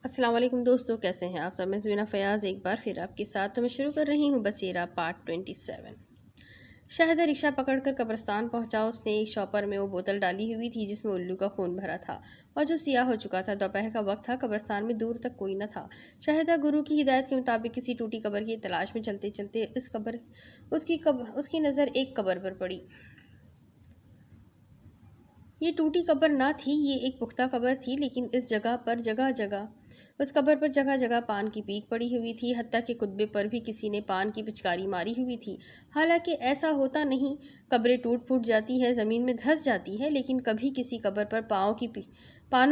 السلام علیکم دوستو، کیسے ہیں آپ سب؟ میں زوینہ فیاض ایک بار پھر آپ کے ساتھ میں شروع کر رہی ہوں بصیرہ پارٹ 27۔ شاہدہ رکشہ پکڑ کر قبرستان پہنچا۔ اس نے ایک شاپر میں وہ بوتل ڈالی ہوئی تھی جس میں الو کا خون بھرا تھا اور جو سیاہ ہو چکا تھا۔ دوپہر کا وقت تھا، قبرستان میں دور تک کوئی نہ تھا۔ شاہدہ گرو کی ہدایت کے مطابق کسی ٹوٹی قبر کی تلاش میں چلتے چلتے اس کی نظر ایک قبر پر پڑی۔ یہ ٹوٹی قبر نہ تھی، یہ ایک پختہ قبر تھی، لیکن اس قبر پر جگہ جگہ پان کی پیک پڑی ہوئی تھی، حتیٰ کہ کتبے پر بھی کسی نے پان کی پچکاری ماری ہوئی تھی۔ حالانکہ ایسا ہوتا نہیں، قبریں ٹوٹ پھوٹ جاتی ہیں، زمین میں دھس جاتی ہیں، لیکن کبھی کسی قبر پر پانوں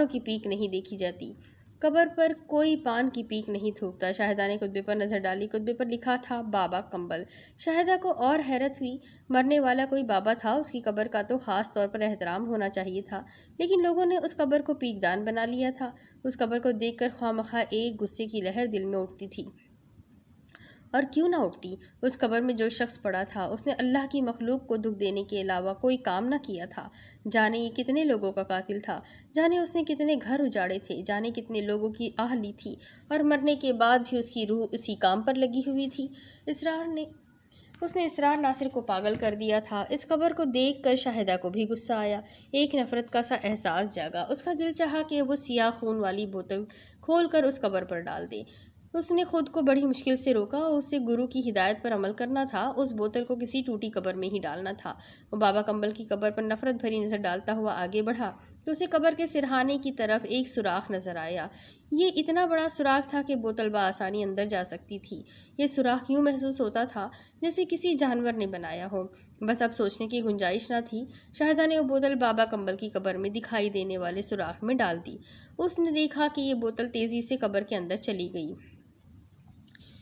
کی پیک نہیں دیکھی جاتی۔ قبر پر کوئی پان کی پیک نہیں تھوکتا۔ شاہدہ نے کتبے پر نظر ڈالی۔ کتبے پر لکھا تھا بابا کمبل۔ شاہدہ کو اور حیرت ہوئی، مرنے والا کوئی بابا تھا، اس کی قبر کا تو خاص طور پر احترام ہونا چاہیے تھا، لیکن لوگوں نے اس قبر کو پیک دان بنا لیا تھا۔ اس قبر کو دیکھ کر خواہ ایک غصے کی لہر دل میں اٹھتی تھی، اور کیوں نہ اٹھتی؟ اس قبر میں جو شخص پڑا تھا، اس نے اللہ کی مخلوق کو دکھ دینے کے علاوہ کوئی کام نہ کیا تھا۔ جانے یہ کتنے لوگوں کا قاتل تھا، جانے اس نے کتنے گھر اجاڑے تھے، جانے کتنے لوگوں کی آہ لی تھی، اور مرنے کے بعد بھی اس کی روح اسی کام پر لگی ہوئی تھی۔ اس نے اسرار ناصر کو پاگل کر دیا تھا۔ اس قبر کو دیکھ کر شاہدہ کو بھی غصہ آیا، ایک نفرت کا سا احساس جاگا۔ اس کا دل چاہا کہ وہ سیاہ خون والی بوتل کھول کر اس قبر پر ڈال دے۔ اس نے خود کو بڑی مشکل سے روکا، اسے گرو کی ہدایت پر عمل کرنا تھا، اس بوتل کو کسی ٹوٹی قبر میں ہی ڈالنا تھا۔ وہ بابا کمبل کی قبر پر نفرت بھری نظر ڈالتا ہوا آگے بڑھا تو اسے قبر کے سرہانے کی طرف ایک سوراخ نظر آیا۔ یہ اتنا بڑا سوراخ تھا کہ بوتل بآسانی اندر جا سکتی تھی۔ یہ سوراخ یوں محسوس ہوتا تھا جیسے کسی جانور نے بنایا ہو، بس اب سوچنے کی گنجائش نہ تھی۔ شاہدہ نے وہ بوتل بابا کمبل کی قبر میں دکھائی دینے والے سوراخ میں ڈال دی۔ اس نے دیکھا کہ یہ بوتل تیزی سے قبر کے اندر چلی گئی۔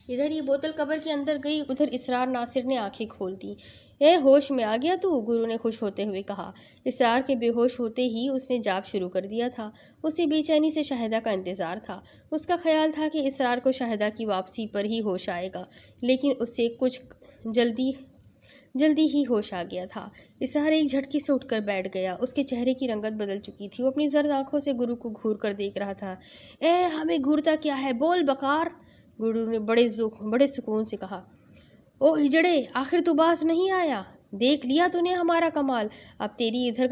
ادھر یہ بوتل قبر کے اندر گئی، ادھر اسرار ناصر نے آنکھیں کھول دی۔ اے ہوش میں آ گیا تو؟ گرو نے خوش ہوتے ہوئے کہا۔ اسرار کے بے ہوش ہوتے ہی اس نے جاپ شروع کر دیا تھا۔ اسے بے چینی سے شاہدہ کا انتظار تھا۔ اس کا خیال تھا کہ اسرار کو شاہدہ کی واپسی پر ہی ہوش آئے گا، لیکن اسے کچھ جلدی ہی ہوش آ گیا تھا۔ اسرار ایک جھٹکے سے اٹھ کر بیٹھ گیا، اس کے چہرے کی رنگت بدل چکی تھی۔ وہ اپنی زرد آنکھوں سے گرو کو گھور کر دیکھ رہا تھا۔ اے ہمیں گھورتا کیا ہے، بول بکار، گرو نے بڑے سکون سے کہا۔ او ہجڑے، آخر تو باز نہیں آیا؟ دیکھ لیا تو نے ہمارا کمال، اب تیری ادھر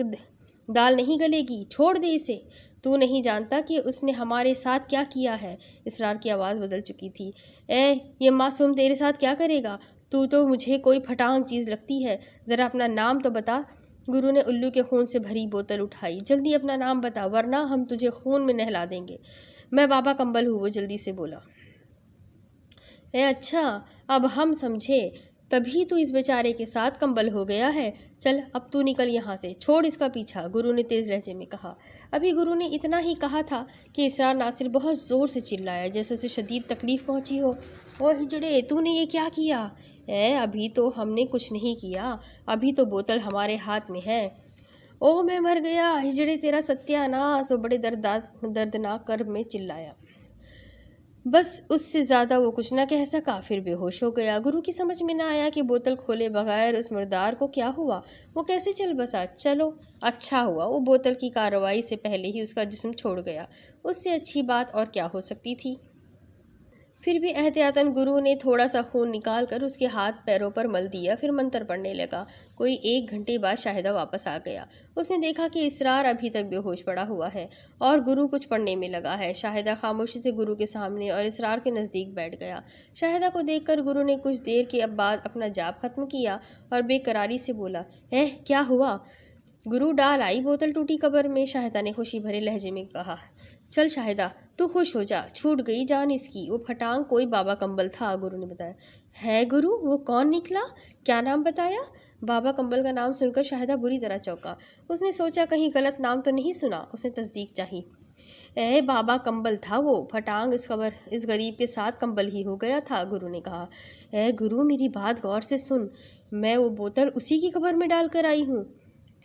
دال نہیں گلے گی، چھوڑ دے اسے۔ تو نہیں جانتا کہ اس نے ہمارے ساتھ کیا کیا ہے؟ اسرار کی آواز بدل چکی تھی۔ اے یہ معصوم تیرے ساتھ کیا کرے گا؟ تو مجھے کوئی پھٹانگ چیز لگتی ہے، ذرا اپنا نام تو بتا۔ گرو نے الو کے خون سے بھری بوتل اٹھائی۔ جلدی اپنا نام بتا، ورنہ ہم تجھے خون میں نہلا دیں گے۔ میں بابا کمبل ہوں، وہ جلدی سے بولا۔ اے اچھا، اب ہم سمجھے، تبھی تو اس بیچارے کے ساتھ کمبل ہو گیا ہے۔ چل اب تو نکل یہاں سے، چھوڑ اس کا پیچھا، گرو نے تیز لہجے میں کہا۔ ابھی گرو نے اتنا ہی کہا تھا کہ اسرار ناصر بہت زور سے چلایا، جیسے اسے شدید تکلیف پہنچی ہو۔ او ہجڑے، تو نے یہ کیا کیا؟ اے ابھی تو ہم نے کچھ نہیں کیا، ابھی تو بوتل ہمارے ہاتھ میں ہے۔ او میں مر گیا، ہجڑے تیرا ستیہ ناس، وہ بڑے دردناک کر میں چلایا۔ بس اس سے زیادہ وہ کچھ نہ کہہ سکا، پھر بے ہوش ہو گیا۔ گرو کی سمجھ میں نہ آیا کہ بوتل کھولے بغیر اس مردار کو کیا ہوا، وہ کیسے چل بسا۔ چلو اچھا ہوا، وہ بوتل کی کارروائی سے پہلے ہی اس کا جسم چھوڑ گیا، اس سے اچھی بات اور کیا ہو سکتی تھی۔ پھر بھی احتیاطاً گرو نے تھوڑا سا خون نکال کر اس کے ہاتھ پیروں پر مل دیا، پھر منتر پڑھنے لگا۔ کوئی 1 گھنٹے بعد شاہدہ واپس آ گیا۔ اس نے دیکھا کہ اسرار ابھی تک بے ہوش پڑا ہوا ہے اور گرو کچھ پڑھنے میں لگا ہے۔ شاہدہ خاموشی سے گرو کے سامنے اور اسرار کے نزدیک بیٹھ گیا۔ شاہدہ کو دیکھ کر گرو نے کچھ دیر کے بعد اپنا جاپ ختم کیا اور بے قراری سے بولا۔ کیا ہوا؟ گرو ڈال آئی بوتل ٹوٹی قبر میں، شاہدہ نے خوشی بھرے لہجے میں کہا۔ چل شاہدہ، تو خوش ہو جا، چھوٹ گئی جان اس کی۔ وہ پھٹانگ کوئی بابا کمبل تھا، گرو نے بتایا۔ ہے گرو، وہ کون نکلا؟ کیا نام بتایا؟ بابا کمبل کا نام سن کر شاہدہ بری طرح چونکا۔ اس نے سوچا کہیں غلط نام تو نہیں سنا، اس نے تصدیق چاہی۔ اے بابا کمبل تھا وہ، پھٹانگ اس غریب کے ساتھ کمبل ہی ہو گیا تھا، گرو نے کہا۔ اے گرو، میری بات غور سے سن، میں وہ بوتل اسی کی قبر میں ڈال کر آئی ہوں۔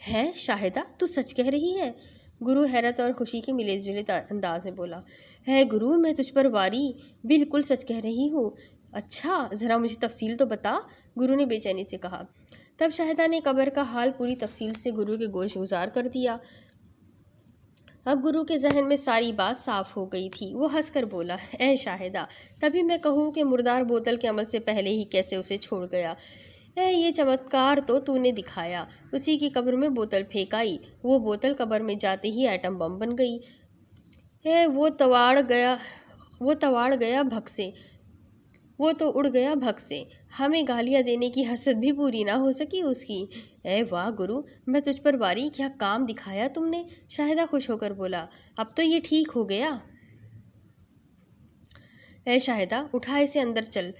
ہے شاہدہ، تو سچ کہہ رہی ہے؟ گرو حیرت اور خوشی کے ملے جلے انداز میں بولا۔ ہے گرو، میں تجھ پر واری، بالکل سچ کہہ رہی ہوں۔ اچھا، ذرا مجھے تفصیل تو بتا، گرو نے بے چینی سے کہا۔ تب شاہدہ نے قبر کا حال پوری تفصیل سے گرو کے گوش گزار کر دیا۔ اب گرو کے ذہن میں ساری بات صاف ہو گئی تھی۔ وہ ہنس کر بولا، اے شاہدہ، تبھی میں کہوں کہ مردار بوتل کے عمل سے پہلے ہی کیسے اسے چھوڑ گیا۔ یہ چمتکار تو نے دکھایا۔ اسی کی قبر میں بوتل پھینکائی، وہ بوتل قبر میں جاتے ہی ایٹم بم بن گئی۔ وہ تو اڑ گیا بھگ سے۔ ہمیں گالیاں دینے کی حسد بھی پوری نہ ہو سکی اس کی۔ اے واہ گرو، میں تجھ پر واری، کیا کام دکھایا تم نے۔ شاہدہ خوش ہو کر بولا، اب تو یہ ٹھیک ہو گیا۔ اے شاہدہ، اٹھا اسے اندر چل۔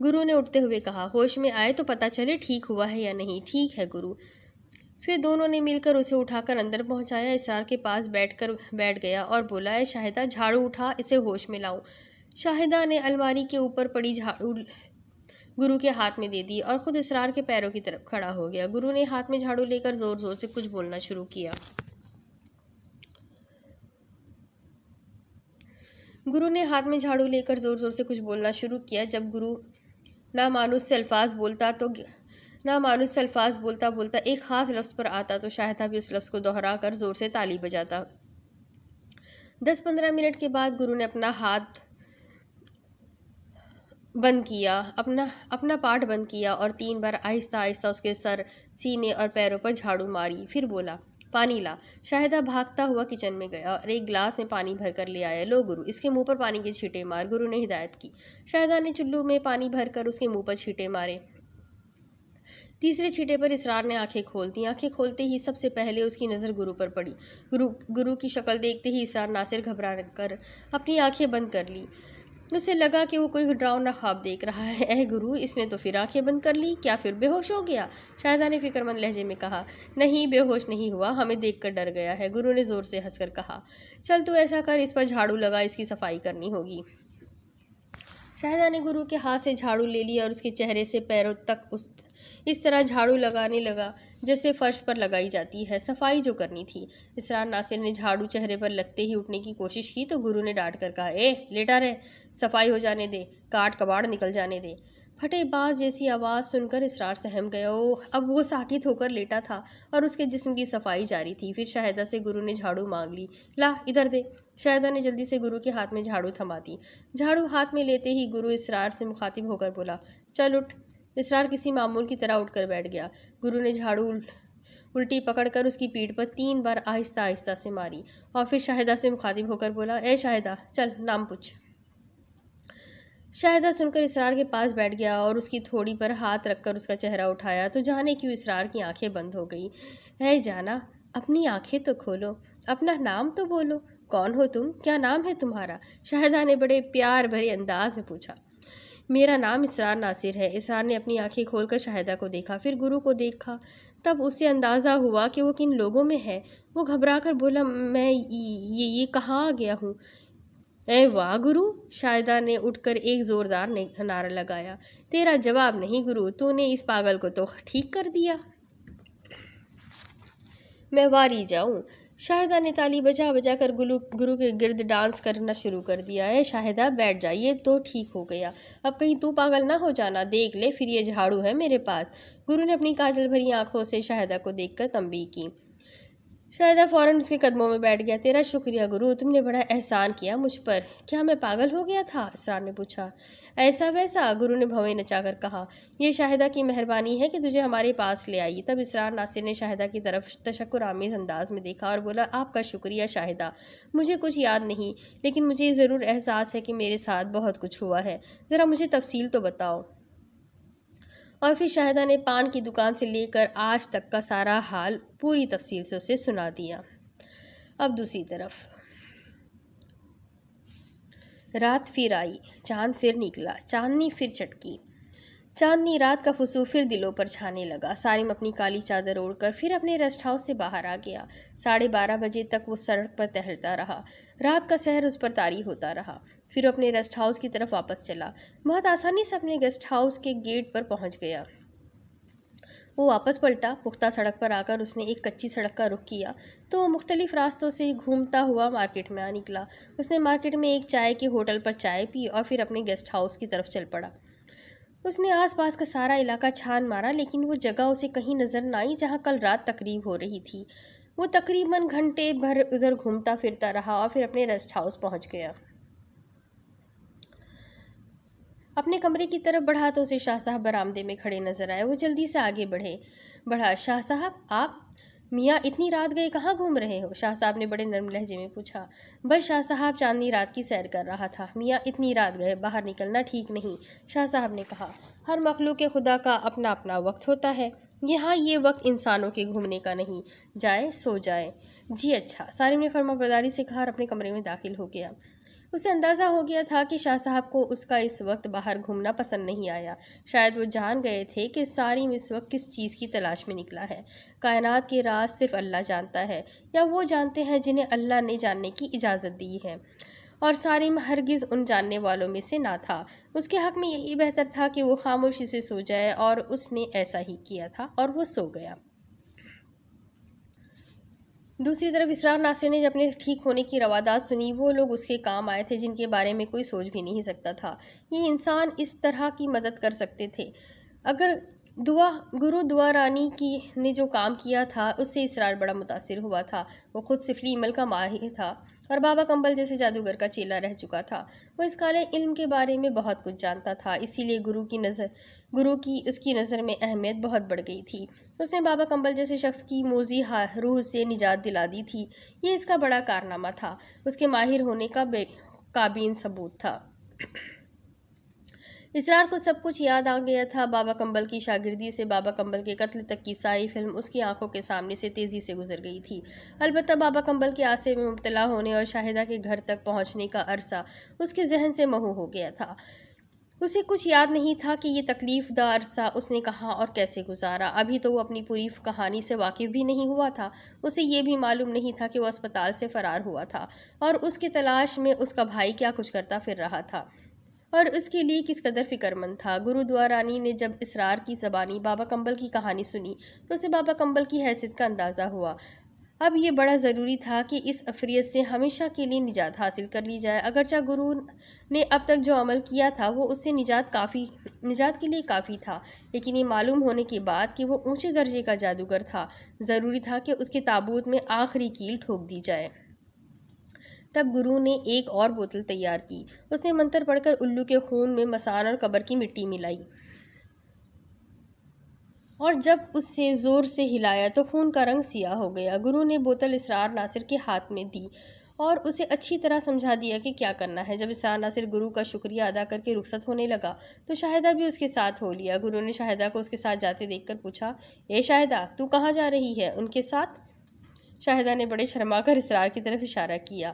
گرو نے اٹھتے ہوئے کہا، ہوش میں آئے تو پتہ چلے ٹھیک ہوا ہے یا نہیں۔ ٹھیک ہے گرو۔ پھر دونوں نے مل کر اسے اٹھا کر اندر پہنچایا۔ اسرار کے پاس بیٹھ گیا اور بولا، اے شاہدہ، جھاڑو اٹھا، اسے ہوش میں لاؤں۔ شاہدہ نے الماری کے اوپر پڑی جھاڑو گرو کے ہاتھ میں دے دی اور خود اسرار کے پیروں کی طرف کھڑا ہو گیا۔ گرو نے ہاتھ میں جھاڑو لے کر زور زور سے کچھ بولنا شروع کیا۔ جب گرو نامانوس سے الفاظ بولتا ایک خاص لفظ پر آتا تو شاہدہ بھی اس لفظ کو دہرا کر زور سے تالی بجاتا۔ 10-15 منٹ کے بعد گرو نے اپنا پاٹ بند کیا اور 3 بار آہستہ آہستہ اس کے سر، سینے اور پیروں پر جھاڑو ماری۔ پھر بولا، پانی لا۔ شاہدہ بھاگتا ہوا کچن میں گیا اور ایک گلاس میں پانی بھر کر لے آیا۔ لو گرو، اس کے منہ پر پانی کے چھینٹے مار، گرو نے ہدایت کی۔ شاہدہ نے چلو میں پانی بھر کر اس کے منہ پر چھینٹے مارے۔ تیسرے چھینٹے پر اسرار نے آنکھیں کھول دیں۔ آنکھیں کھولتے ہی سب سے پہلے اس کی نظر گرو پر پڑی۔ گرو کی شکل دیکھتے ہی اسرار ناصر گھبرا کر اپنی آنکھیں بند کر لی۔ اسے لگا کہ وہ کوئی ڈراؤنا خواب دیکھ رہا ہے۔ اے گرو، اس نے تو پھر آنکھیں بند کر لی، کیا پھر بے ہوش ہو گیا؟ شاہدہ نے فکر مند لہجے میں کہا، نہیں، بے ہوش نہیں ہوا، ہمیں دیکھ کر ڈر گیا ہے۔ گرو نے زور سے ہنس کر کہا، چل تو ایسا کر، اس پر جھاڑو لگا، اس کی صفائی کرنی ہوگی۔ شاہدہ نے گرو کے ہاتھ سے جھاڑو لے لیا اور اس کے چہرے سے پیروں تک اس طرح جھاڑو لگانے لگا جیسے فرش پر لگائی جاتی ہے، صفائی جو کرنی تھی۔ اسرار ناصر نے جھاڑو چہرے پر لگتے ہی اٹھنے کی کوشش کی تو گرو نے ڈانٹ کر کہا، لیٹا رہ، صفائی ہو جانے دے، کاٹ کباڑ نکل جانے دے۔ پھٹے باز جیسی آواز سن کر اسرار سہم گیا۔ اب وہ ساکت ہو کر لیٹا تھا اور اس کے جسم کی صفائی جاری تھی۔ پھر شاہدہ سے گرو نے جھاڑو مانگ لی۔ لا، ادھر دے۔ شاہدہ نے جلدی سے گرو کے ہاتھ میں جھاڑو تھما دی۔ جھاڑو ہاتھ میں لیتے ہی گرو اسرار سے مخاطب ہو کر بولا، چل اٹھ۔ اسرار کسی معمول کی طرح اٹھ کر بیٹھ گیا۔ گرو نے جھاڑو الٹی پکڑ کر اس کی پیٹھ پر 3 بار آہستہ آہستہ سے ماری اور پھر شاہدہ سے مخاطب ہو کر بولا، اے شاہدہ، چل، نام پوچھ۔ شاہدہ سن کر اسرار کے پاس بیٹھ گیا اور اس کی تھوڑی پر ہاتھ رکھ کر اس کا چہرہ اٹھایا تو جانے کیوں اسرار کی آنکھیں بند ہو گئی۔ اے جانا، اپنی آنکھیں تو کھولو، اپنا نام تو بولو، کون ہو تم، کیا نام ہے تمہارا؟ شاہدہ نے بڑے پیار بھرے انداز میں پوچھا۔ میرا نام اسرار ناصر ہے۔ اسرار نے اپنی آنکھیں کھول کر شاہدہ کو دیکھا، پھر گرو کو دیکھا، تب اسے اندازہ ہوا کہ وہ کن لوگوں میں ہے۔ وہ گھبرا کر بولا، میں یہ کہاں آ گیا ہوں؟ اے واہ گرو، شاہدہ نے اٹھ کر ایک زوردار نعرہ لگایا، تیرا جواب نہیں گرو، تو نے اس پاگل کو تو ٹھیک کر دیا۔ میں واری جاؤں۔ شاہدہ نے تالی بجا بجا کر گرو کے گرد ڈانس کرنا شروع کر دیا۔ اے شاہدہ، بیٹھ جا، یہ تو ٹھیک ہو گیا، اب کہیں تو پاگل نہ ہو جانا، دیکھ لے، پھر یہ جھاڑو ہے میرے پاس۔ گرو نے اپنی کاجل بھری آنکھوں سے شاہدہ کو دیکھ کر تنبیہ کی۔ شاہدہ فوراً اس کے قدموں میں بیٹھ گیا۔ تیرا شکریہ گرو، تم نے بڑا احسان کیا مجھ پر۔ کیا میں پاگل ہو گیا تھا؟ اسرار نے پوچھا۔ ایسا ویسا، گرو نے بھویں نچا کر کہا، یہ شاہدہ کی مہربانی ہے کہ تجھے ہمارے پاس لے آئی۔ تب اسرار ناصر نے شاہدہ کی طرف تشکر آمیز انداز میں دیکھا اور بولا، آپ کا شکریہ شاہدہ، مجھے کچھ یاد نہیں، لیکن مجھے یہ ضرور احساس ہے کہ میرے ساتھ بہت کچھ ہوا ہے، ذرا مجھے تفصیل تو بتاؤ۔ اور پھر شاہدہ نے پان کی دکان سے لے کر آج تک کا سارا حال پوری تفصیل سے اسے سنا دیا۔ اب دوسری طرف رات پھر آئی، چاند پھر نکلا، چاندنی پھر چٹکی۔ چاندنی رات کا فسو پھر دلوں پر چھانے لگا۔ سارم اپنی کالی چادر اوڑھ کر پھر اپنے ریسٹ ہاؤس سے باہر آ گیا۔ 12:30 بجے تک وہ سڑک پر ٹہلتا رہا۔ رات کا سحر اس پر طاری ہوتا رہا۔ پھر اپنے ریسٹ ہاؤس کی طرف واپس چلا۔ بہت آسانی سے اپنے گیسٹ ہاؤس کے گیٹ پر پہنچ گیا۔ وہ واپس پلٹا۔ پختہ سڑک پر آ کر اس نے ایک کچی سڑک کا رخ کیا تو وہ مختلف راستوں سے گھومتا ہوا مارکیٹ میں آ نکلا۔ اس نے مارکیٹ میں ایک چائے کے ہوٹل پر چائے پی اور پھر اپنے گیسٹ ہاؤس کی طرف چل پڑا۔ اس نے آس پاس کا سارا علاقہ چھان مارا لیکن وہ جگہ اسے کہیں نظر نہ آئی جہاں کل رات تقریب ہو رہی تھی۔ وہ تقریباً گھنٹے بھر ادھر گھومتا پھرتا رہا اور پھر اپنے ریسٹ ہاؤس پہنچ گیا۔ اپنے کمرے کی طرف بڑھا تو اسے شاہ صاحب برآمدے میں کھڑے نظر آئے۔ وہ جلدی سے آگے بڑھا، شاہ صاحب آپ؟ میاں اتنی رات گئے کہاں گھوم رہے ہو؟ شاہ صاحب نے بڑے نرم لہجے میں پوچھا۔ بس شاہ صاحب چاندنی رات کی سیر کر رہا تھا۔ میاں اتنی رات گئے باہر نکلنا ٹھیک نہیں، شاہ صاحب نے کہا۔ ہر مخلوق خدا کا اپنا اپنا وقت ہوتا ہے، یہاں یہ وقت انسانوں کے گھومنے کا نہیں، جائے سو جائے۔ جی اچھا، سالم نے فرما برداری سے کہا اور اپنے کمرے میں داخل ہو گیا۔ اسے اندازہ ہو گیا تھا کہ شاہ صاحب کو اس کا اس وقت باہر گھومنا پسند نہیں آیا۔ شاید وہ جان گئے تھے کہ سالم اس وقت کس چیز کی تلاش میں نکلا ہے۔ کائنات کے راز صرف اللہ جانتا ہے، یا وہ جانتے ہیں جنہیں اللہ نے جاننے کی اجازت دی ہے، اور سالم ہرگز ان جاننے والوں میں سے نہ تھا۔ اس کے حق میں یہی بہتر تھا کہ وہ خاموشی سے سو جائے، اور اس نے ایسا ہی کیا تھا اور وہ سو گیا۔ دوسری طرف اسرار ناصر نے جب اپنے ٹھیک ہونے کی روادات سنی، وہ لوگ اس کے کام آئے تھے جن کے بارے میں کوئی سوچ بھی نہیں سکتا تھا۔ یہ انسان اس طرح کی مدد کر سکتے تھے۔ اگر گرو دعا رانی نے جو کام کیا تھا اس سے اسرار بڑا متاثر ہوا تھا۔ وہ خود سفلی عمل کا ماہر تھا اور بابا کمبل جیسے جادوگر کا چیلا رہ چکا تھا۔ وہ اس کالے علم کے بارے میں بہت کچھ جانتا تھا، اسی لیے گرو کی اس کی نظر میں اہمیت بہت بڑھ گئی تھی۔ اس نے بابا کمبل جیسے شخص کی موذی روح سے نجات دلا دی تھی۔ یہ اس کا بڑا کارنامہ تھا، اس کے ماہر ہونے کا بے کابین ثبوت تھا۔ اسرار کو سب کچھ یاد آ گیا تھا۔ بابا کمبل کی شاگردی سے بابا کمبل کے قتل تک کی ساری فلم اس کی آنکھوں کے سامنے سے تیزی سے گزر گئی تھی۔ البتہ بابا کمبل کے عاصے میں مبتلا ہونے اور شاہدہ کے گھر تک پہنچنے کا عرصہ اس کے ذہن سے محو ہو گیا تھا۔ اسے کچھ یاد نہیں تھا کہ یہ تکلیف دہ عرصہ اس نے کہاں اور کیسے گزارا۔ ابھی تو وہ اپنی پوری کہانی سے واقف بھی نہیں ہوا تھا۔ اسے یہ بھی معلوم نہیں تھا کہ وہ اسپتال سے فرار ہوا تھا اور اس کی تلاش میں اس کا بھائی کیا کچھ کرتا پھر رہا تھا اور اس کے لیے کس قدر فکر مند تھا۔ گرو دعا رانی نے جب اسرار کی زبانی بابا کمبل کی کہانی سنی تو اسے بابا کمبل کی حیثیت کا اندازہ ہوا۔ اب یہ بڑا ضروری تھا کہ اس افریت سے ہمیشہ کے لیے نجات حاصل کر لی جائے۔ اگرچہ گرو نے اب تک جو عمل کیا تھا وہ اس سے نجات کے لیے کافی تھا، لیکن یہ معلوم ہونے کے بعد کہ وہ اونچے درجے کا جادوگر تھا، ضروری تھا کہ اس کے تابوت میں آخری کیل ٹھوک دی جائے۔ تب گرو نے ایک اور بوتل تیار کی۔ اس نے منتر پڑھ کر الو کے خون میں مسان اور قبر کی مٹی ملائی اور جب اسے زور سے ہلایا تو خون کا رنگ سیاہ ہو گیا۔ گرو نے بوتل اسرار ناصر کے ہاتھ میں دی اور اسے اچھی طرح سمجھا دیا کہ کیا کرنا ہے۔ جب اسرار ناصر گرو کا شکریہ ادا کر کے رخصت ہونے لگا تو شاہدہ بھی اس کے ساتھ ہو لیا۔ گرو نے شاہدہ کو اس کے ساتھ جاتے دیکھ کر پوچھا، اے شاہدہ، تو کہاں جا رہی ہے؟ ان کے ساتھ؟ شاہدہ نے بڑے شرما کر اسرار کی طرف اشارہ کیا۔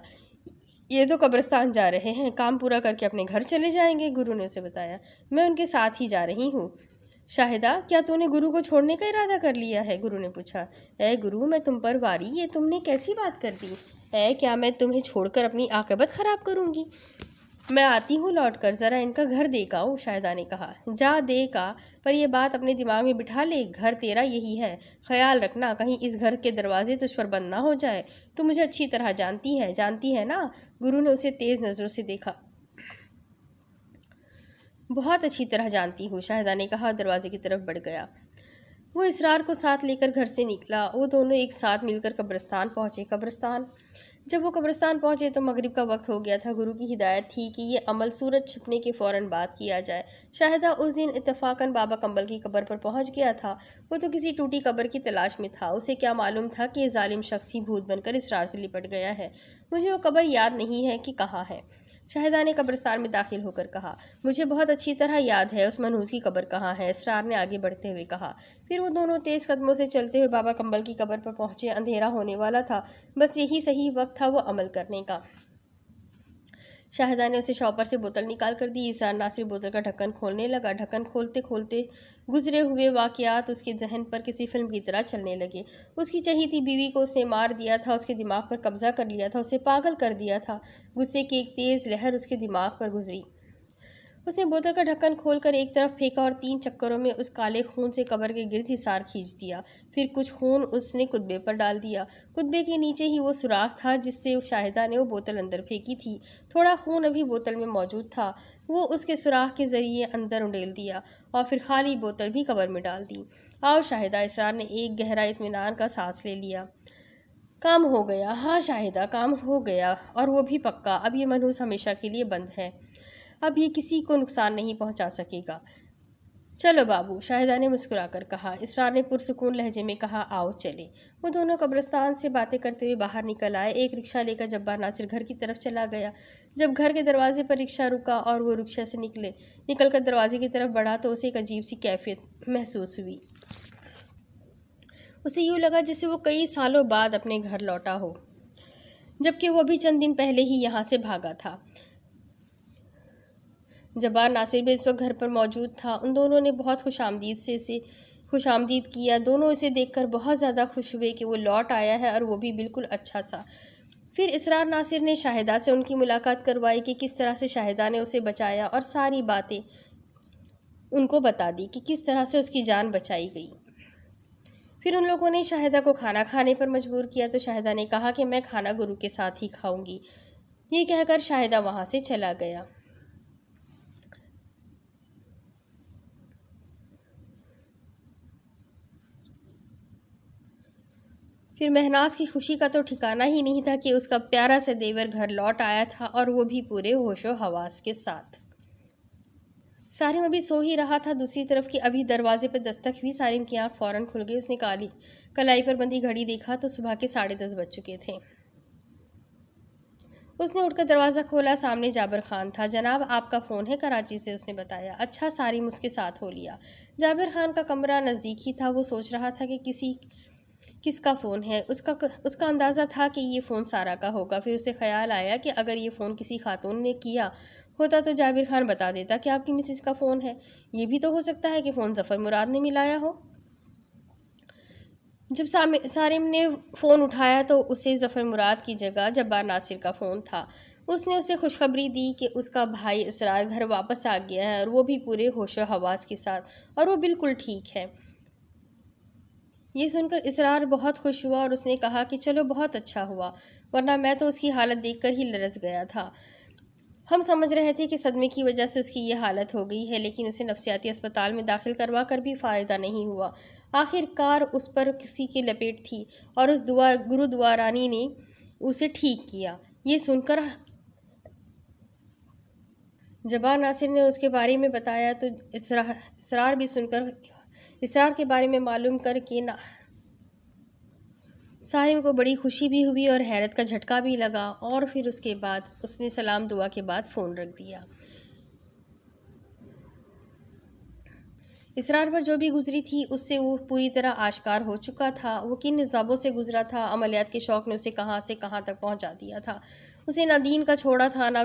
یہ تو قبرستان جا رہے ہیں، کام پورا کر کے اپنے گھر چلے جائیں گے، گرو نے اسے بتایا۔ میں ان کے ساتھ ہی جا رہی ہوں۔ شاہدہ، کیا تو نے گرو کو چھوڑنے کا ارادہ کر لیا ہے؟ گرو نے پوچھا۔ اے گرو، میں تم پر واری، یہ تم نے کیسی بات کر دی؟ کیا میں تمہیں چھوڑ کر اپنی عاقبت خراب کروں گی؟ میں آتی ہوں لوٹ کر، ذرا ان کا گھر دیکھ آؤں، شاہدہ نے کہا۔ جا دیکھ آ، پر یہ بات اپنے دماغ میں بٹھا لے، گھر تیرا یہی ہے، خیال رکھنا کہیں اس گھر کے دروازے تجھ پر بند نہ ہو جائے۔ تو مجھے اچھی طرح جانتی ہے نا؟ گرو نے اسے تیز نظروں سے دیکھا۔ بہت اچھی طرح جانتی ہوں، شاہدہ نے کہا اور دروازے کی طرف بڑھ گیا۔ وہ اسرار کو ساتھ لے کر گھر سے نکلا۔ وہ دونوں ایک ساتھ مل کر قبرستان پہنچے۔ جب وہ قبرستان پہنچے تو مغرب کا وقت ہو گیا تھا۔ گرو کی ہدایت تھی کہ یہ عمل سورج چھپنے کے فوراً بعد کیا جائے۔ شاہدہ اس دن اتفاقاً بابا کمبل کی قبر پر پہنچ گیا تھا۔ وہ تو کسی ٹوٹی قبر کی تلاش میں تھا، اسے کیا معلوم تھا کہ یہ ظالم شخص ہی بھوت بن کر اسرار سے لپٹ گیا ہے۔ مجھے وہ قبر یاد نہیں ہے کہ کہاں ہے، شاہدہ نے قبرستان میں داخل ہو کر کہا۔ مجھے بہت اچھی طرح یاد ہے اس منحوس کی قبر کہاں ہے، اسرار نے آگے بڑھتے ہوئے کہا۔ پھر وہ دونوں تیز قدموں سے چلتے ہوئے بابا کمبل کی قبر پر پہنچے۔ اندھیرا ہونے والا تھا، بس یہی صحیح وقت تھا وہ عمل کرنے کا۔ شاہدہ نے اسے شاپر سے بوتل نکال کر دی۔ اسرار ناصر بوتل کا ڈھکن کھولنے لگا۔ ڈھکن کھولتے کھولتے گزرے ہوئے واقعات اس کے ذہن پر کسی فلم کی طرح چلنے لگے۔ اس کی چہیتی بیوی کو اس نے مار دیا تھا، اس کے دماغ پر قبضہ کر لیا تھا، اسے پاگل کر دیا تھا۔ غصے کی ایک تیز لہر اس کے دماغ پر گزری۔ اس نے بوتل کا ڈھکن کھول کر ایک طرف پھینکا اور 3 چکروں میں اس کالے خون سے قبر کے گرد حصار کھینچ دیا۔ پھر کچھ خون اس نے کتبے پر ڈال دیا۔ کتبے کے نیچے ہی وہ سوراخ تھا جس سے شاہدہ نے وہ بوتل اندر پھینکی تھی۔ تھوڑا خون ابھی بوتل میں موجود تھا، وہ اس کے سوراخ کے ذریعے اندر انڈیل دیا اور پھر خالی بوتل بھی قبر میں ڈال دی۔ آؤ شاہدہ، اسرار نے ایک گہرا اطمینان کا سانس لے لیا۔ کام ہو گیا، ہاں شاہدہ کام ہو گیا، اور وہ بھی پکا۔ اب یہ منحوس ہمیشہ کے لیے بند ہے، اب یہ کسی کو نقصان نہیں پہنچا سکے گا۔ چلو بابو، شاہدہ نے مسکرا کر کہا۔ اسرار نے پرسکون لہجے میں کہا، آؤ چلے۔ وہ دونوں قبرستان سے باتیں کرتے ہوئے باہر نکل آئے۔ ایک رکشہ لے کر جبار ناصر گھر کی طرف چلا گیا۔ جب گھر کے دروازے پر رکشہ رکا اور وہ رکشہ سے نکل کر دروازے کی طرف بڑھا تو اسے ایک عجیب سی کیفیت محسوس ہوئی۔ اسے یوں لگا جیسے وہ کئی سالوں بعد اپنے گھر لوٹا ہو، جبکہ وہ ابھی چند دن پہلے ہی یہاں سے بھاگا تھا۔ جبار ناصر بھی اس وقت گھر پر موجود تھا۔ ان دونوں نے بہت خوش آمدید کیا۔ دونوں اسے دیکھ کر بہت زیادہ خوش ہوئے کہ وہ لوٹ آیا ہے، اور وہ بھی بالکل اچھا تھا۔ پھر اسرار ناصر نے شاہدہ سے ان کی ملاقات کروائی کہ کس طرح سے شاہدہ نے اسے بچایا، اور ساری باتیں ان کو بتا دی کہ کس طرح سے اس کی جان بچائی گئی۔ پھر ان لوگوں نے شاہدہ کو کھانا کھانے پر مجبور کیا تو شاہدہ نے کہا کہ میں کھانا گرو کے ساتھ ہی کھاؤں گی۔ یہ کہہ کر شاہدہ وہاں سے چلا گیا۔ پھر مہناز کی خوشی کا تو ٹھکانہ ہی نہیں تھا کہ اس کا پیارا سا دیور گھر لوٹ آیا تھا، اور وہ بھی پورے ہوش و حواس کے ساتھ۔ سارم ابھی سو ہی رہا تھا۔ دوسری طرف کہ ابھی دروازے پر دستک ہوئی۔ سارم کی آنکھ فوراً کھل گئی۔ اس نے کلائی پر بندھی گھڑی دیکھا تو صبح کے 10:30 بج چکے تھے۔ اس نے اٹھ کر دروازہ کھولا۔ سامنے جابر خان تھا۔ جناب، آپ کا فون ہے کراچی سے، اس نے بتایا۔ اچھا، سارم اس کے ساتھ ہو لیا۔ جابر خان کا کمرہ نزدیک ہی تھا۔ وہ سوچ رہا تھا کہ کس کا فون ہے۔ اس کا اندازہ تھا کہ یہ فون سارا کا ہوگا۔ پھر اسے خیال آیا کہ اگر یہ فون کسی خاتون نے کیا ہوتا تو جابر خان بتا دیتا کہ آپ کی مسز کا فون ہے۔ یہ بھی تو ہو سکتا ہے کہ فون ظفر مراد نے ملایا ہو۔ جب سارم نے فون اٹھایا تو اسے ظفر مراد کی جگہ جبار ناصر کا فون تھا۔ اس نے اسے خوشخبری دی کہ اس کا بھائی اسرار گھر واپس آ گیا ہے، اور وہ بھی پورے ہوش و حواس کے ساتھ، اور وہ بالکل ٹھیک ہے۔ یہ سن کر اسرار بہت خوش ہوا، اور اس نے کہا کہ چلو بہت اچھا ہوا، ورنہ میں تو اس کی حالت دیکھ کر ہی لرز گیا تھا۔ ہم سمجھ رہے تھے کہ صدمے کی وجہ سے اس کی یہ حالت ہو گئی ہے، لیکن اسے نفسیاتی اسپتال میں داخل کروا کر بھی فائدہ نہیں ہوا۔ آخر کار اس پر کسی کی لپیٹ تھی، اور اس گرو دوارانی نے اسے ٹھیک کیا۔ یہ سن کر جبار ناصر نے اس کے بارے میں بتایا تو اسرار کے بارے میں معلوم کر کے سارم کو بڑی خوشی بھی ہوئی اور حیرت کا جھٹکا بھی لگا، اور پھر اس کے بعد اس نے سلام دعا کے بعد فون رکھ دیا۔ اسرار پر جو بھی گزری تھی اس سے وہ پوری طرح آشکار ہو چکا تھا۔ وہ کن عذابوں سے گزرا تھا۔ عملیات کے شوق نے اسے کہاں سے کہاں تک پہنچا دیا تھا۔ اسے نہ دین کا چھوڑا تھا نہ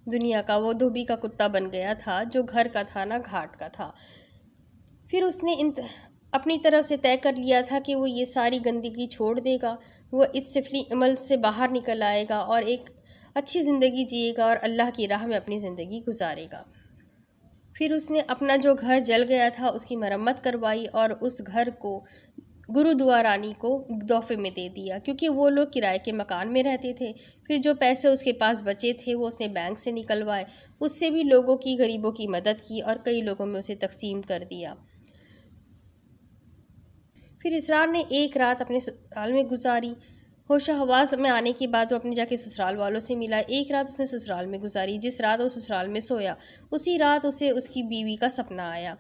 دنیا کا۔ وہ دھوبی کا کتا بن گیا تھا، جو گھر کا تھا نہ گھاٹ کا تھا۔ پھر اس نے اپنی طرف سے طے کر لیا تھا کہ وہ یہ ساری گندگی چھوڑ دے گا۔ وہ اس سفلی عمل سے باہر نکل آئے گا اور ایک اچھی زندگی جیے گا اور اللہ کی راہ میں اپنی زندگی گزارے گا۔ پھر اس نے اپنا جو گھر جل گیا تھا اس کی مرمت کروائی اور اس گھر کو گرو دوارانی کو تحفے میں دے دیا، کیونکہ وہ لوگ کرائے کے مکان میں رہتے تھے۔ پھر جو پیسے اس کے پاس بچے تھے وہ اس نے بینک سے نکلوائے، اس سے بھی لوگوں کی غریبوں کی مدد کی اور کئی لوگوں میں اسے تقسیم کر دیا۔ پھر اسرار نے ایک رات اپنے سسرال میں گزاری۔ ہوش و حواس میں آنے کے بعد وہ اپنے جا کے سسرال والوں سے ملا۔ ایک رات اس نے سسرال میں گزاری۔ جس رات وہ سسرال میں سویا اسی رات اسے اس کی بیوی کا سپنا آیا۔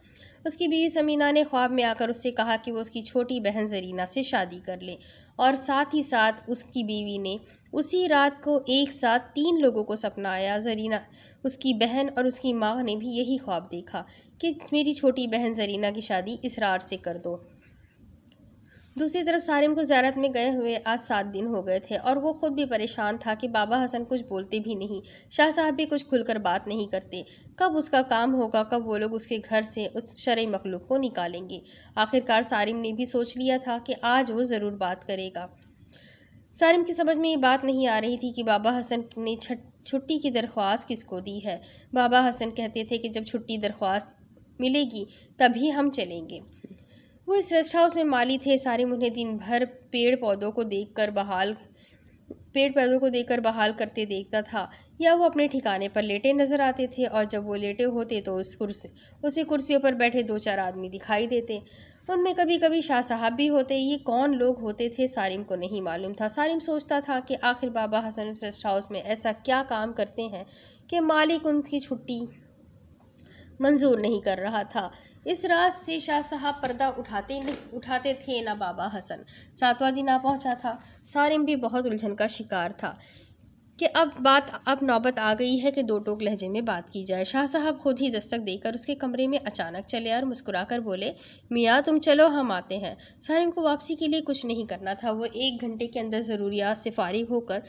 اس کی بیوی سمینہ نے خواب میں آ کر اس سے کہا کہ وہ اس کی چھوٹی بہن زرینہ سے شادی کر لے، اور ساتھ ہی ساتھ اس کی بیوی نے اسی رات کو ایک ساتھ 3 لوگوں کو سپنا آیا۔ زرینہ، اس کی بہن اور اس کی ماں نے بھی یہی خواب دیکھا کہ میری چھوٹی بہن زرینہ کی شادی اسرار سے کر دو۔ دوسری طرف سارم کو زیارت میں گئے ہوئے آج 7 دن ہو گئے تھے، اور وہ خود بھی پریشان تھا کہ بابا حسن کچھ بولتے بھی نہیں، شاہ صاحب بھی کچھ کھل کر بات نہیں کرتے۔ کب اس کا کام ہوگا، کب وہ لوگ اس کے گھر سے اس شرعی مخلوق کو نکالیں گے؟ آخرکار سارم نے بھی سوچ لیا تھا کہ آج وہ ضرور بات کرے گا۔ سارم کی سمجھ میں یہ بات نہیں آ رہی تھی کہ بابا حسن نے چھٹی کی درخواست کس کو دی ہے۔ بابا حسن کہتے تھے کہ جب چھٹی درخواست ملے گی تبھی ہم چلیں گے۔ وہ اس ریسٹ ہاؤس میں مالی تھے۔ سارم انہیں دن بھر پیڑ پودوں کو دیکھ کر بحال کرتے دیکھتا تھا، یا وہ اپنے ٹھکانے پر لیٹے نظر آتے تھے، اور جب وہ لیٹے ہوتے تو اسے کرسیوں پر بیٹھے 2-4 آدمی دکھائی دیتے۔ ان میں کبھی کبھی شاہ صاحب بھی ہوتے۔ یہ کون لوگ ہوتے تھے سارم کو نہیں معلوم تھا۔ سارم سوچتا تھا کہ آخر بابا حسن اس ریسٹ ہاؤس میں ایسا کیا کام کرتے ہیں کہ مالک ان کی چھٹی منظور نہیں کر رہا تھا۔ اس راز سے شاہ صاحب پردہ اٹھاتے تھے نہ بابا حسن۔ 7واں دن آ پہنچا تھا۔ سارم بھی بہت الجھن کا شکار تھا کہ اب نوبت آ گئی ہے کہ دو ٹوک لہجے میں بات کی جائے۔ شاہ صاحب خود ہی دستک دے کر اس کے کمرے میں اچانک چلے اور مسکرا کر بولے، میاں تم چلو ہم آتے ہیں۔ سارم کو واپسی کے لیے کچھ نہیں کرنا تھا۔ وہ 1 گھنٹے کے اندر ضروریات سے فارغ ہو کر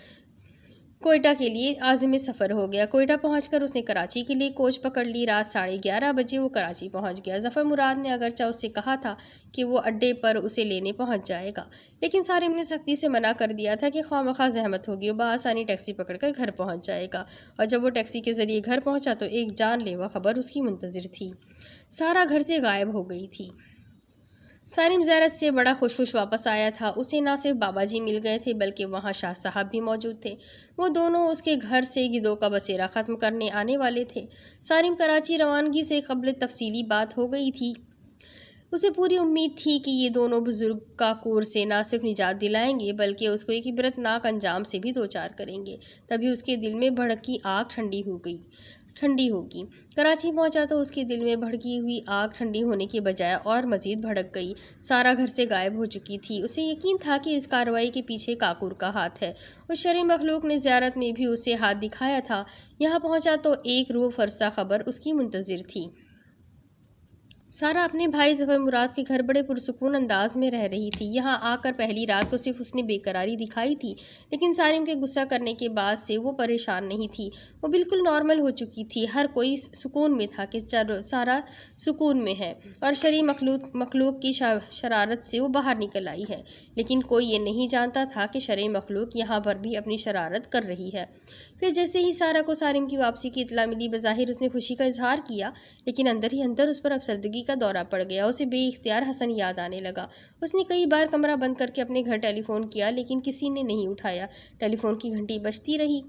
کوئٹہ کے لیے عازم سفر ہو گیا۔ کوئٹہ پہنچ کر اس نے کراچی کے لیے کوچ پکڑ لی۔ رات 11:30 بجے وہ کراچی پہنچ گیا۔ ظفر مراد نے اگرچہ اس سے کہا تھا کہ وہ اڈے پر اسے لینے پہنچ جائے گا، لیکن سارم نے سختی سے منع کر دیا تھا کہ خواہ زحمت ہوگی، وہ بآسانی ٹیکسی پکڑ کر گھر پہنچ جائے گا۔ اور جب وہ ٹیکسی کے ذریعے گھر پہنچا تو ایک جان لیوا خبر اس کی منتظر تھی۔ سارا گھر سے غائب ہو گئی تھی۔ سارم زیارت سے بڑا خوش واپس آیا تھا۔ اسے نہ صرف بابا جی مل گئے تھے بلکہ وہاں شاہ صاحب بھی موجود تھے۔ وہ دونوں اس کے گھر سے گدوں کا بسیرا ختم کرنے آنے والے تھے۔ سارم کراچی روانگی سے قبل تفصیلی بات ہو گئی تھی۔ اسے پوری امید تھی کہ یہ دونوں بزرگ کاکور سے نہ صرف نجات دلائیں گے بلکہ اس کو ایک عبرتناک انجام سے بھی دوچار کریں گے۔ تبھی اس کے دل میں بھڑکی آگ ٹھنڈی ہوگی۔ کراچی پہنچا تو اس کے دل میں بھڑکی ہوئی آگ ٹھنڈی ہونے کے بجائے اور مزید بھڑک گئی۔ سارا گھر سے غائب ہو چکی تھی۔ اسے یقین تھا کہ اس کارروائی کے پیچھے کاکور کا ہاتھ ہے۔ اس شرعی مخلوق نے زیارت میں بھی اسے ہاتھ دکھایا تھا۔ یہاں پہنچا تو ایک روح فرسا خبر اس کی منتظر تھی۔ سارا اپنے بھائی ظفر مراد کے گھر بڑے پرسکون انداز میں رہ رہی تھی۔ یہاں آ کر پہلی رات کو صرف اس نے بے قراری دکھائی تھی، لیکن سارم کے غصہ کرنے کے بعد سے وہ پریشان نہیں تھی۔ وہ بالکل نارمل ہو چکی تھی۔ ہر کوئی سکون میں تھا کہ سارا سکون میں ہے اور شرعی مخلوق کی شرارت سے وہ باہر نکل آئی ہے، لیکن کوئی یہ نہیں جانتا تھا کہ شرعی مخلوق یہاں پر بھی اپنی شرارت کر رہی ہے۔ پھر جیسے ہی سارا کو سارم کی واپسی کی اطلاع ملی، بظاہر اس نے خوشی کا اظہار کیا، لیکن اندر ہی اندر اس پر افسردگی کا دورہ پڑ گیا۔ اسے بے اختیار حسن یاد آنے لگا۔ اس نے کئی بار کمرہ بند کر کے اپنے گھر ٹیلی فون کیا، لیکن کسی نے نہیں اٹھایا۔ ٹیلی فون کی گھنٹی بجتی رہی۔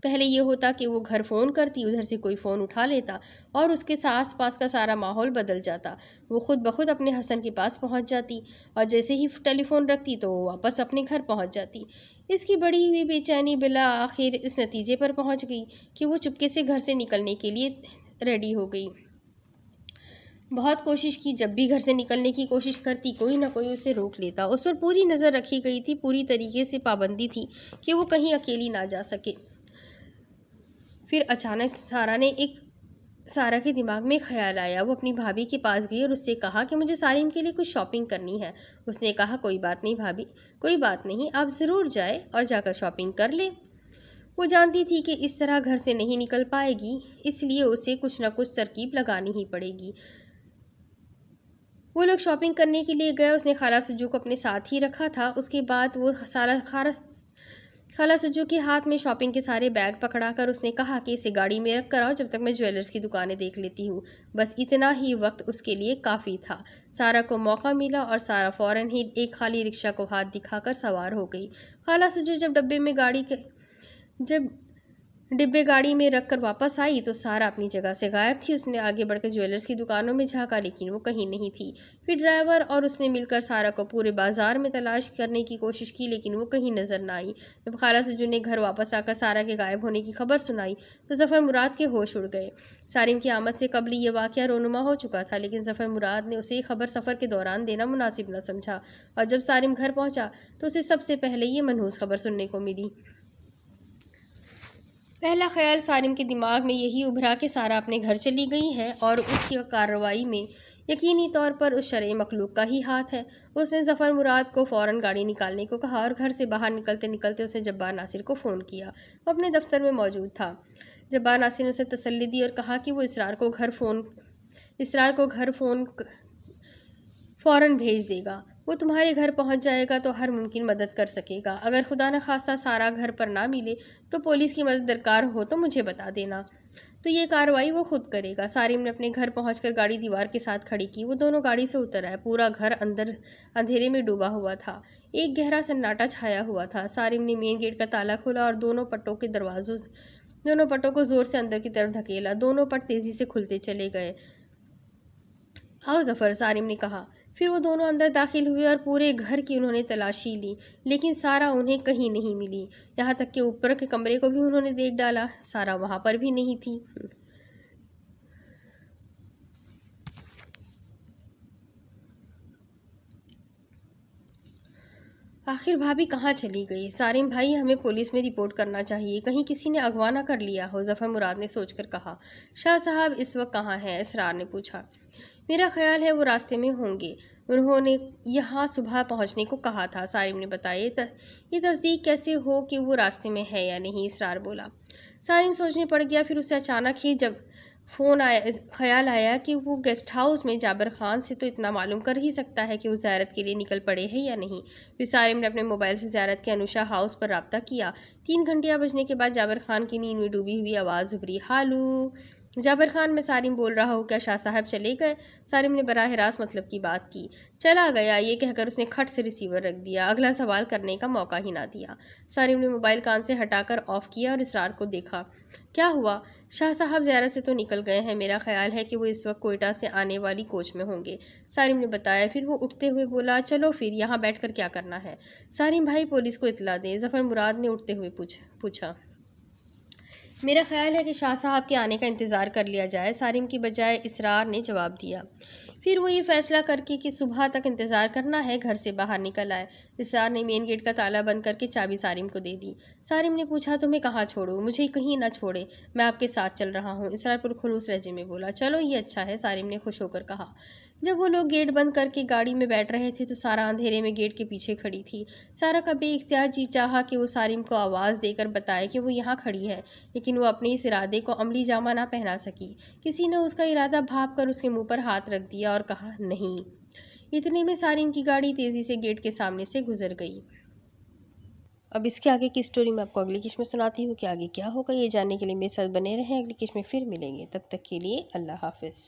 پہلے یہ ہوتا کہ وہ گھر فون کرتی، ادھر سے کوئی فون اٹھا لیتا اور اس کے آس پاس کا سارا ماحول بدل جاتا۔ وہ خود بخود اپنے حسن کے پاس پہنچ جاتی اور جیسے ہی ٹیلی فون رکھتی تو وہ واپس اپنے گھر پہنچ جاتی۔ اس کی بڑھی ہوئی بے چینی بالآخر اس نتیجے پر پہنچ گئی کہ وہ چپکے سے گھر سے نکلنے کے لیے ریڈی ہو گئی۔ بہت کوشش کی، جب بھی گھر سے نکلنے کی کوشش کرتی کوئی نہ کوئی اسے روک لیتا۔ اس پر پوری نظر رکھی گئی تھی، پوری طریقے سے پابندی تھی کہ وہ کہیں اکیلی نہ جا سکے۔ پھر اچانک سارا کے دماغ میں خیال آیا۔ وہ اپنی بھابھی کے پاس گئی اور اس سے کہا کہ مجھے سارم کے لیے کچھ شاپنگ کرنی ہے۔ اس نے کہا کوئی بات نہیں بھابھی، کوئی بات نہیں، آپ ضرور جائیں اور جا کر شاپنگ کر لیں۔ وہ جانتی تھی کہ اس طرح گھر سے نہیں نکل پائے گی، اس لیے اسے کچھ نہ کچھ ترکیب لگانی ہی پڑے گی۔ وہ لوگ شاپنگ کرنے کے لیے گئے۔ اس نے خالہ سجو کو اپنے ساتھ ہی رکھا تھا۔ اس کے بعد وہ خالہ سجو کے ہاتھ میں شاپنگ کے سارے بیگ پکڑا کر اس نے کہا کہ اسے گاڑی میں رکھ کر آؤ، جب تک میں جویلرز کی دکانیں دیکھ لیتی ہوں۔ بس اتنا ہی وقت اس کے لیے کافی تھا۔ سارا کو موقع ملا اور سارا فوراً ہی ایک خالی رکشہ کو ہاتھ دکھا کر سوار ہو گئی۔ خالہ سجو جب ڈبے گاڑی میں رکھ کر واپس آئی تو سارا اپنی جگہ سے غائب تھی۔ اس نے آگے بڑھ کر جویلرز کی دکانوں میں جھانکا، لیکن وہ کہیں نہیں تھی۔ پھر ڈرائیور اور اس نے مل کر سارا کو پورے بازار میں تلاش کرنے کی کوشش کی، لیکن وہ کہیں نظر نہ آئی۔ جب خالہ سجو نے گھر واپس آ کر سارا کے غائب ہونے کی خبر سنائی تو ظفر مراد کے ہوش اڑ گئے۔ سارم کی آمد سے قبل یہ واقعہ رونما ہو چکا تھا، لیکن ظفر مراد نے اسے یہ خبر سفر کے دوران دینا مناسب نہ سمجھا، اور جب سارم گھر پہنچا تو اسے سب سے پہلے یہ منحوس خبر سننے کو ملی۔ پہلا خیال سارم کے دماغ میں یہی ابھرا کہ سارا اپنے گھر چلی گئی ہے اور اس کی کارروائی میں یقینی طور پر اس شرعی مخلوق کا ہی ہاتھ ہے۔ اس نے ظفر مراد کو فوراً گاڑی نکالنے کو کہا اور گھر سے باہر نکلتے نکلتے اس نے جبار ناصر کو فون کیا۔ وہ اپنے دفتر میں موجود تھا۔ جبار ناصر نے اسے تسلی دی اور کہا کہ وہ اسرار کو گھر فون فوراً بھیج دے گا۔ وہ تمہارے گھر پہنچ جائے گا تو ہر ممکن مدد کر سکے گا۔ اگر خدا نخواستہ سارا گھر پر نہ ملے تو پولیس کی مدد درکار ہو تو مجھے بتا دینا، تو یہ کارروائی وہ خود کرے گا۔ سارم نے اپنے گھر پہنچ کر گاڑی دیوار کے ساتھ کھڑی کی۔ وہ دونوں گاڑی سے اتر آئے۔ پورا گھر اندھیرے میں ڈوبا ہوا تھا۔ ایک گہرا سناٹا چھایا ہوا تھا۔ سارم نے مین گیٹ کا تالا کھولا اور دونوں پٹوں کو زور سے اندر کی طرف دھکیلا۔ دونوں پٹ تیزی سے کھلتے چلے گئے۔ آؤ ظفر، سارم نے کہا۔ پھر وہ دونوں اندر داخل ہوئے اور پورے گھر کی انہوں نے تلاشی لی، لیکن سارا انہیں کہیں نہیں ملی۔ یہاں تک کہ اوپر کے کمرے کو بھی انہوں نے دیکھ ڈالا، سارا وہاں پر بھی نہیں تھی۔ آخر بھابھی کہاں چلی گئی؟ سارم بھائی، ہمیں پولیس میں رپورٹ کرنا چاہیے، کہیں کسی نے اغوا نہ کر لیا ہو، ظفر مراد نے سوچ کر کہا۔ شاہ صاحب اس وقت کہاں ہیں؟ اسرار نے پوچھا۔ میرا خیال ہے وہ راستے میں ہوں گے، انہوں نے یہاں صبح پہنچنے کو کہا تھا، سارم نے بتایا۔ یہ تصدیق کیسے ہو کہ وہ راستے میں ہے یا نہیں؟ اسرار بولا۔ سارم سوچنے پڑ گیا، پھر اسے اچانک ہی جب خیال آیا کہ وہ گیسٹ ہاؤس میں جابر خان سے تو اتنا معلوم کر ہی سکتا ہے کہ وہ زیارت کے لیے نکل پڑے ہیں یا نہیں۔ پھر سارم نے اپنے موبائل سے زیارت کے انوشا ہاؤس پر رابطہ کیا۔ 3 گھنٹیاں بجنے کے بعد جابر خان کی نیند میں ڈوبی ہوئی آواز ابھری، ہالو جابر خان، میں سارم بول رہا ہوں، کیا شاہ صاحب چلے گئے؟ سارم نے براہ راست مطلب کی بات کی۔ چلا گیا، یہ کہہ کر اس نے کھٹ سے ریسیور رکھ دیا، اگلا سوال کرنے کا موقع ہی نہ دیا۔ سارم نے موبائل کان سے ہٹا کر آف کیا اور اسرار کو دیکھا۔ کیا ہوا؟ شاہ صاحب زیارت سے تو نکل گئے ہیں، میرا خیال ہے کہ وہ اس وقت کوئٹہ سے آنے والی کوچ میں ہوں گے، سارم نے بتایا۔ پھر وہ اٹھتے ہوئے بولا، چلو پھر یہاں بیٹھ کر کیا کرنا ہے؟ سارم بھائی، پولیس کو اطلاع دیں، ظفر مراد نے اٹھتے ہوئے پوچھا۔ میرا خیال ہے کہ شاہ صاحب کے آنے کا انتظار کر لیا جائے، سارم کی بجائے اسرار نے جواب دیا۔ پھر وہ یہ فیصلہ کر کے کہ صبح تک انتظار کرنا ہے، گھر سے باہر نکل آئے۔ اسرار نے مین گیٹ کا تالا بند کر کے چابی سارم کو دے دی۔ سارم نے پوچھا، تمہیں کہاں چھوڑوں؟ مجھے کہیں نہ چھوڑے، میں آپ کے ساتھ چل رہا ہوں، اسرار پرخلوص لہجے میں بولا۔ چلو یہ اچھا ہے، سارم نے خوش ہو کر کہا۔ جب وہ لوگ گیٹ بند کر کے گاڑی میں بیٹھ رہے تھے تو سارا اندھیرے میں گیٹ کے پیچھے کھڑی تھی۔ سارا کا بے اختیار جی چاہا کہ وہ سارم کو آواز دے کر بتائے کہ وہ یہاں کھڑی ہے، لیکن وہ اپنے اس ارادے کو عملی جامہ نہ پہنا سکی۔ کسی نے اس کا ارادہ بھاپ کر اس کے منہ پر ہاتھ رکھ دیا اور کہا، نہیں۔ اتنے میں سارم کی گاڑی تیزی سے گیٹ کے سامنے سے گزر گئی۔ اب اس کے آگے کی سٹوری میں آپ کو اگلی قسط میں سناتی ہوں کہ آگے کیا ہوگا، یہ جاننے کے لیے میرے ساتھ بنے رہیں، اگلی قسط میں پھر ملیں گے، تب تک کے لیے اللہ حافظ۔